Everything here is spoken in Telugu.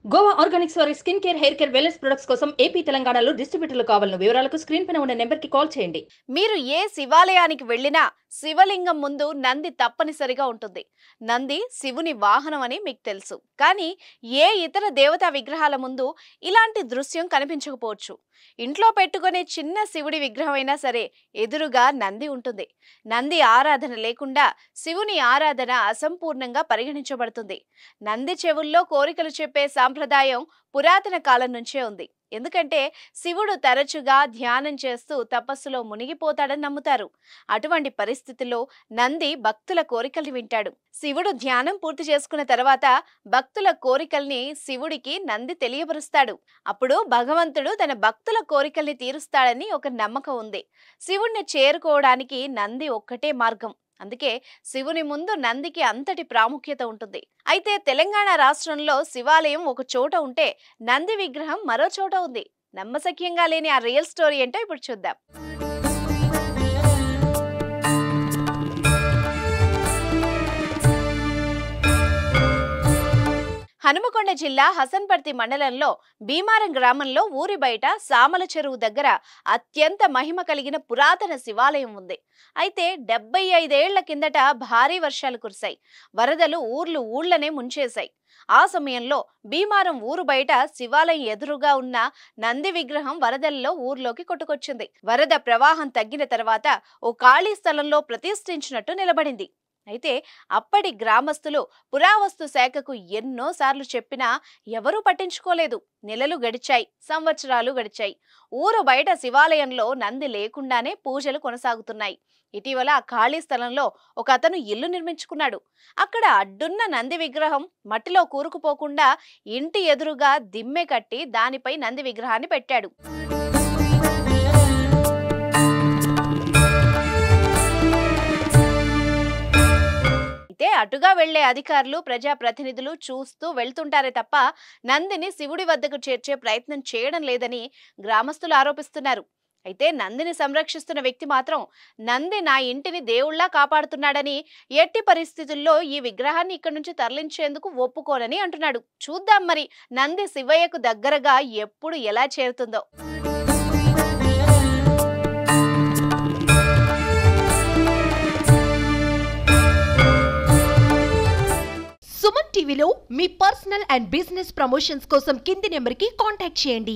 గోవా ఆర్గానిక్స్ వారి skin care, hair care, wellness products కోసం ఏపీ, తెలంగాణలో డిస్ట్రిబ్యూటర్లు కావాలను వివరాలకు స్క్రీన్ పైన ఉన్న నెంబర్కి కాల్ చేయండి. మీరు ఏ శివాలయానికి వెళ్ళినా శివలింగం ముందు నంది తప్పనిసరిగా ఉంటుంది. నంది శివుని వాహనం అని మీకు తెలుసు. కానీ ఏ ఇతర దేవతా విగ్రహాల ముందు ఇలాంటి దృశ్యం కనిపించకపోవచ్చు. ఇంట్లో పెట్టుకునే చిన్న శివుడి విగ్రహం అయినా సరే ఎదురుగా నంది ఉంటుంది. నంది ఆరాధన లేకుండా శివుని ఆరాధన అసంపూర్ణంగా పరిగణించబడుతుంది. నంది చెవుల్లో కోరికలు చెప్పే సాంప్రదాయం పురాతన కాలం నుంచే ఉంది. ఎందుకంటే శివుడు తరచుగా ధ్యానం చేస్తూ తపస్సులో మునిగిపోతాడని నమ్ముతారు. అటువంటి పరిస్థితుల్లో నంది భక్తుల కోరికల్ని వింటాడు. శివుడు ధ్యానం పూర్తి చేసుకున్న తర్వాత భక్తుల కోరికల్ని శివుడికి నంది తెలియపరుస్తాడు. అప్పుడు భగవంతుడు తన భక్తుల కోరికల్ని తీరుస్తాడని ఒక నమ్మకం ఉంది. శివుణ్ణి చేరుకోవడానికి నంది ఒక్కటే మార్గం. అందుకే శివుని ముందు నందికి అంతటి ప్రాముఖ్యత ఉంటుంది. అయితే తెలంగాణ రాష్ట్రంలో శివాలయం ఒక చోట ఉంటే నంది విగ్రహం మరో చోట ఉంది. నమ్మశక్యంగా లేని ఆ రియల్ స్టోరీ ఏంటో ఇప్పుడు చూద్దాం. హనుమకొండ జిల్లా హసన్పర్తి మండలంలో భీమారం గ్రామంలో ఊరి బయట సామల చెరువు దగ్గర అత్యంత మహిమ కలిగిన పురాతన శివాలయం ఉంది. అయితే 75 ఏళ్ల కిందట భారీ వర్షాలు కురిశాయి. వరదలు ఊళ్ళనే ముంచేశాయి. ఆ సమయంలో భీమారం ఊరు బయట శివాలయం ఎదురుగా ఉన్న నంది విగ్రహం వరదల్లో ఊర్లోకి కొట్టుకొచ్చింది. వరద ప్రవాహం తగ్గిన తర్వాత ఓ ఖాళీ స్థలంలో ప్రతిష్ఠించినట్టు నిలబడింది. అయితే అప్పటి గ్రామస్తులు పురావస్తు శాఖకు ఎన్నోసార్లు చెప్పినా ఎవరూ పట్టించుకోలేదు. నెలలు గడిచాయి, సంవత్సరాలు గడిచాయి. ఊరు బయట శివాలయంలో నంది లేకుండానే పూజలు కొనసాగుతున్నాయి. ఇటీవల ఆ ఖాళీ స్థలంలో ఒక అతను ఇల్లు నిర్మించుకున్నాడు. అక్కడ అడ్డున్న నంది విగ్రహం మట్టిలో కూరుకుపోకుండా ఇంటి ఎదురుగా దిమ్మె కట్టి దానిపై నంది విగ్రహాన్ని పెట్టాడు. అయితే అటుగా వెళ్లే అధికారులు, ప్రజాప్రతినిధులు చూస్తూ వెళ్తుంటారే తప్ప నందిని శివుడి వద్దకు చేర్చే ప్రయత్నం చేయడం లేదని గ్రామస్తులు ఆరోపిస్తున్నారు. అయితే నందిని సంరక్షిస్తున్న వ్యక్తి మాత్రం నంది నా ఇంటిని దేవుళ్లా కాపాడుతున్నాడని, ఎట్టి పరిస్థితుల్లో ఈ విగ్రహాన్ని ఇక్కడి నుంచి తరలించేందుకు ఒప్పుకోనని అంటున్నాడు. చూద్దాం మరి నంది శివయ్యకు దగ్గరగా ఎప్పుడు ఎలా చేరుతుందో. సుమన్ టీవీలో మీ పర్సనల్ అండ్ బిజినెస్ ప్రమోషన్స్ కోసం కింది నెంబర్కి కాంటాక్ట్ చేయండి.